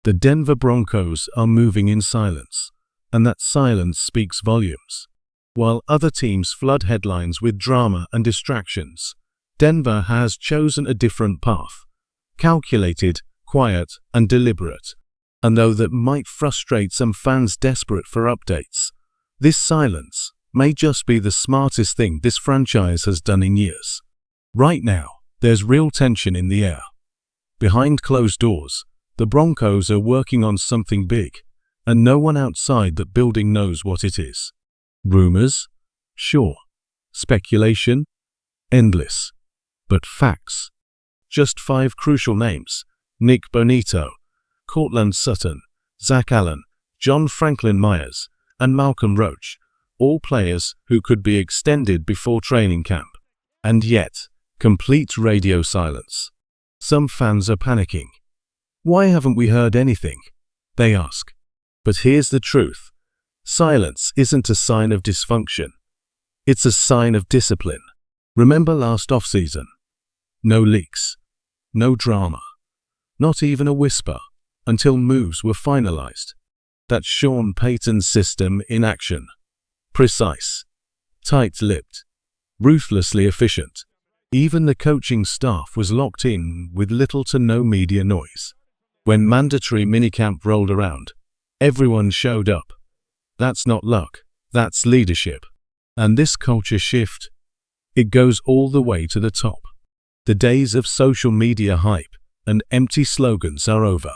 The Denver Broncos are moving in silence, and that silence speaks volumes. While other teams flood headlines with drama and distractions, Denver has chosen a different path. Calculated, quiet, and deliberate. And though that might frustrate some fans desperate for updates, this silence may just be the smartest thing this franchise has done in years. Right now, there's real tension in the air. Behind closed doors, the Broncos are working on something big, and no one outside that building knows what it is. Rumors? Sure. Speculation? Endless. But facts? Just 5 crucial names: Nick Bonito, Courtland Sutton, Zach Allen, John Franklin Myers, and Malcolm Roach, all players who could be extended before training camp. And yet, complete radio silence. Some fans are panicking. Why haven't we heard anything? They ask. But here's the truth. Silence isn't a sign of dysfunction. It's a sign of discipline. Remember last offseason? No leaks. No drama. Not even a whisper, until moves were finalized. That's Sean Payton's system in action. Precise. Tight-lipped. Ruthlessly efficient. Even the coaching staff was locked in with little to no media noise. When mandatory minicamp rolled around, everyone showed up. That's not luck, that's leadership. And this culture shift, it goes all the way to the top. The days of social media hype and empty slogans are over.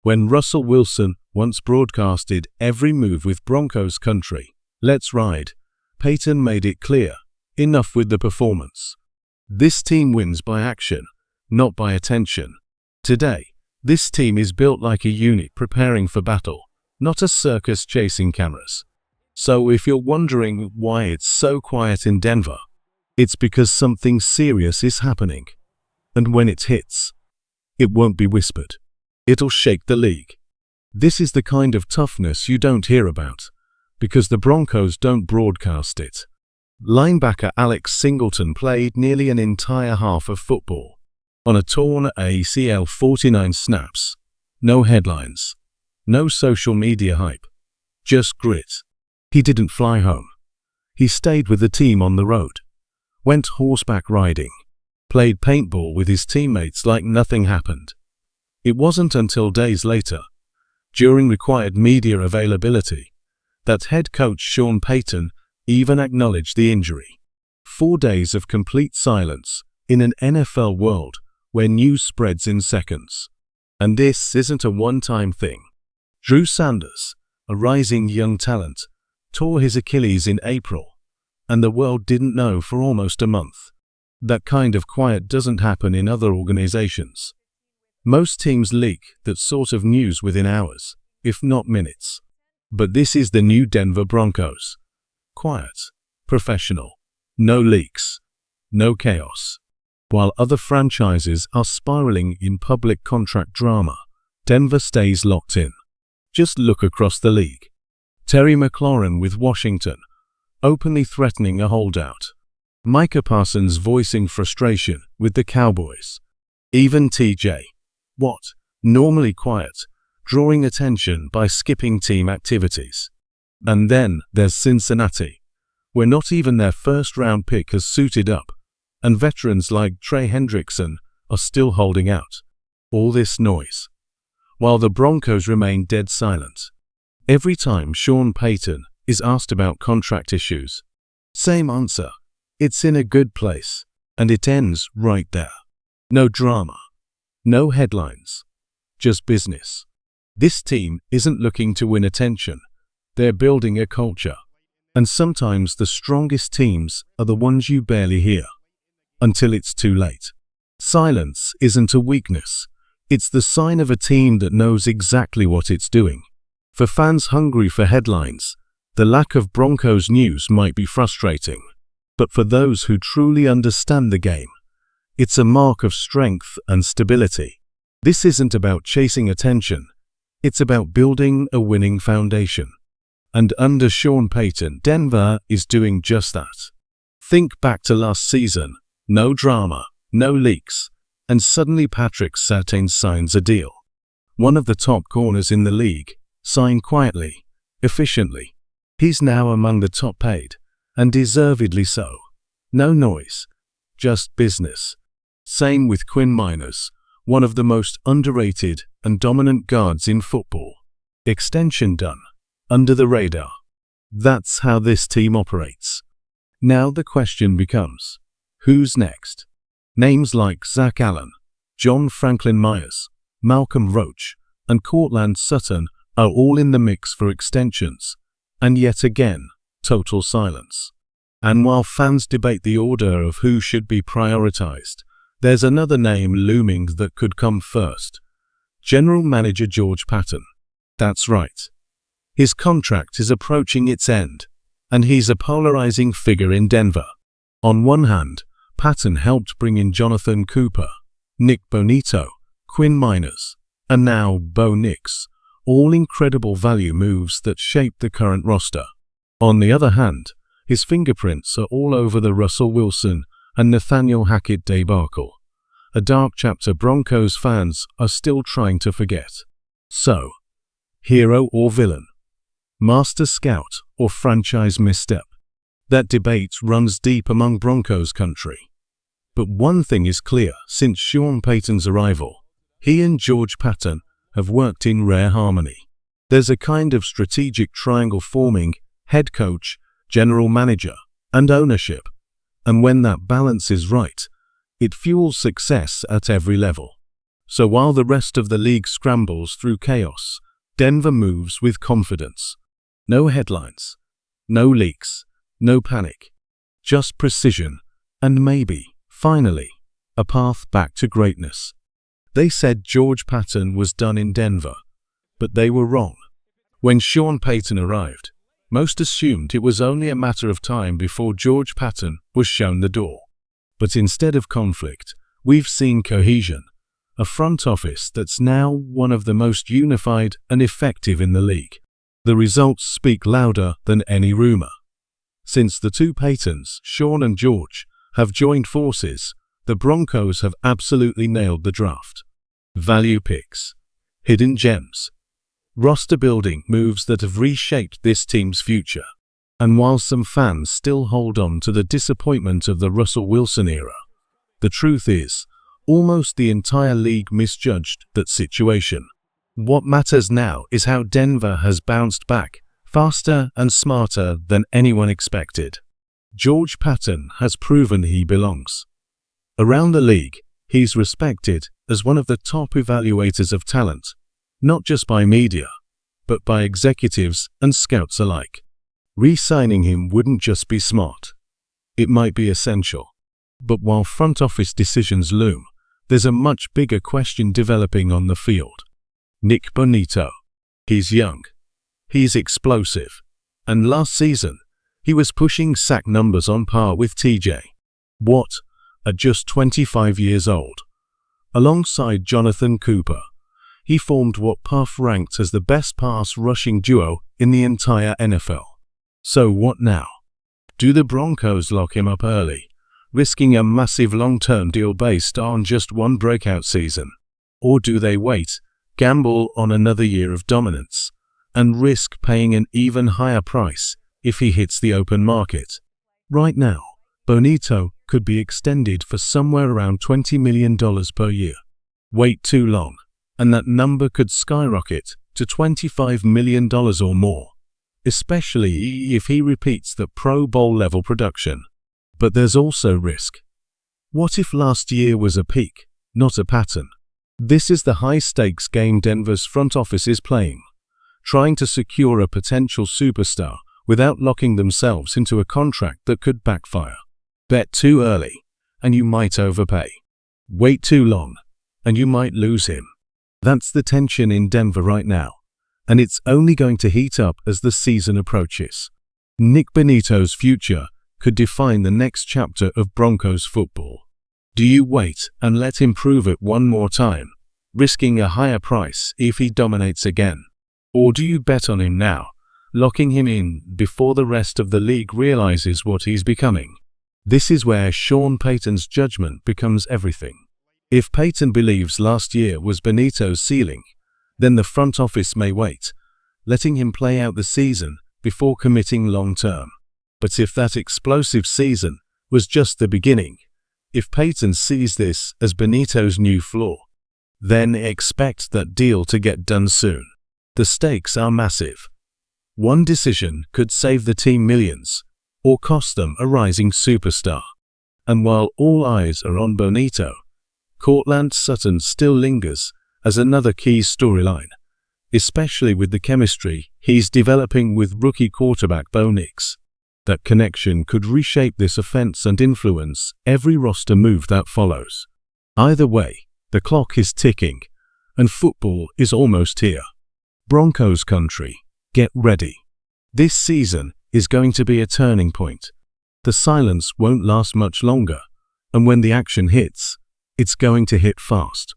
When Russell Wilson once broadcasted every move with Broncos country, "Let's ride," Payton made it clear, enough with the performance. This team wins by action, not by attention. Today, this team is built like a unit preparing for battle, not a circus chasing cameras. So if you're wondering why it's so quiet in Denver, it's because something serious is happening. And when it hits, it won't be whispered. It'll shake the league. This is the kind of toughness you don't hear about, because the Broncos don't broadcast it. Linebacker Alex Singleton played nearly an entire half of football. On a torn ACL, 49 snaps. No headlines. No social media hype. Just grit. He didn't fly home. He stayed with the team on the road. Went horseback riding. Played paintball with his teammates like nothing happened. It wasn't until days later, during required media availability, that head coach Sean Payton even acknowledged the injury. 4 days of complete silence in an NFL world where news spreads in seconds. And this isn't a one-time thing. Drew Sanders, a rising young talent, tore his Achilles in April, and the world didn't know for almost a month. That kind of quiet doesn't happen in other organizations. Most teams leak that sort of news within hours, if not minutes. But this is the new Denver Broncos. Quiet, professional, no leaks, no chaos. While other franchises are spiraling in public contract drama, Denver stays locked in. Just look across the league. Terry McLaurin with Washington, openly threatening a holdout. Micah Parsons voicing frustration with the Cowboys. Even TJ Watt, normally quiet, drawing attention by skipping team activities. And then there's Cincinnati, where not even their first-round pick has suited up, and veterans like Trey Hendrickson are still holding out. All this noise, while the Broncos remain dead silent. Every time Sean Payton is asked about contract issues, same answer: it's in a good place, and it ends right there. No drama, no headlines, just business. This team isn't looking to win attention, they're building a culture. And sometimes the strongest teams are the ones you barely hear, until it's too late. Silence isn't a weakness, it's the sign of a team that knows exactly what it's doing. For fans hungry for headlines, the lack of Broncos news might be frustrating. But for those who truly understand the game, it's a mark of strength and stability. This isn't about chasing attention, it's about building a winning foundation. And under Sean Payton, Denver is doing just that. Think back to last season, no drama, no leaks, and suddenly Patrick Surtain signs a deal. one of the top corners in the league, signed quietly, efficiently. He's now among the top paid, and deservedly so. No noise, just business. Same with Quinn Miners, one of the most underrated and dominant guards in football. Extension done, under the radar. That's how this team operates. Now the question becomes, who's next? Names like Zach Allen, John Franklin Myers, Malcolm Roach, and Cortland Sutton are all in the mix for extensions, and yet again, total silence. And while fans debate the order of who should be prioritized, there's another name looming that could come first. General Manager George Patton. That's right. His contract is approaching its end, and he's a polarizing figure in Denver. On one hand, Patton helped bring in Jonathan Cooper, Nick Bonito, Quinn Miners, and now Bo Nix, all incredible value moves that shape the current roster. On the other hand, his fingerprints are all over the Russell Wilson and Nathaniel Hackett debacle, a dark chapter Broncos fans are still trying to forget. So, hero or villain? Master scout or franchise misstep? That debate runs deep among Broncos country. But one thing is clear, since Sean Payton's arrival, he and George Patton have worked in rare harmony. There's a kind of strategic triangle forming: head coach, general manager, and ownership. And when that balance is right, it fuels success at every level. So while the rest of the league scrambles through chaos, Denver moves with confidence. No headlines, no leaks, no panic, just precision, and maybe, finally, a path back to greatness. They said George Patton was done in Denver, but they were wrong. When Sean Payton arrived, most assumed it was only a matter of time before George Patton was shown the door. But instead of conflict, we've seen cohesion, a front office that's now one of the most unified and effective in the league. The results speak louder than any rumor. Since the two Paytons, Sean and George, have joined forces, the Broncos have absolutely nailed the draft. Value picks, hidden gems, roster building moves that have reshaped this team's future. And while some fans still hold on to the disappointment of the Russell Wilson era, the truth is, almost the entire league misjudged that situation. What matters now is how Denver has bounced back, faster and smarter than anyone expected. George Patton has proven he belongs. Around the league, he's respected as one of the top evaluators of talent, not just by media, but by executives and scouts alike. Re-signing him wouldn't just be smart. It might be essential. But while front office decisions loom, there's a much bigger question developing on the field. Nick Bonito. He's young. He's explosive. And last season, he was pushing sack numbers on par with TJ Watt at just 25 years old. Alongside Jonathan Cooper, he formed what Puff ranked as the best pass rushing duo in the entire NFL. So what now? Do the Broncos lock him up early, risking a massive long-term deal based on just one breakout season? Or do they wait, gamble on another year of dominance, and risk paying an even higher price if he hits the open market? Right now, Bonito could be extended for somewhere around $20 million per year. Wait too long, and that number could skyrocket to $25 million or more, especially if he repeats the Pro Bowl level production. But there's also risk. What if last year was a peak, not a pattern? This is the high-stakes game Denver's front office is playing, trying to secure a potential superstar without locking themselves into a contract that could backfire. Bet too early, and you might overpay. Wait too long, and you might lose him. That's the tension in Denver right now, and it's only going to heat up as the season approaches. Nick Bonito's future could define the next chapter of Broncos football. Do you wait and let him prove it one more time, risking a higher price if he dominates again? Or do you bet on him now, locking him in before the rest of the league realizes what he's becoming? This is where Sean Payton's judgment becomes everything. If Payton believes last year was Bonito's ceiling, then the front office may wait, letting him play out the season before committing long-term. But if that explosive season was just the beginning, if Payton sees this as Benito's new floor, then expect that deal to get done soon. The stakes are massive. One decision could save the team millions, or cost them a rising superstar. And while all eyes are on Benito, Courtland Sutton still lingers as another key storyline, especially with the chemistry he's developing with rookie quarterback Bo Nix. That connection could reshape this offense and influence every roster move that follows. Either way, the clock is ticking, and football is almost here. Broncos country, get ready. This season is going to be a turning point. The silence won't last much longer, and when the action hits, it's going to hit fast.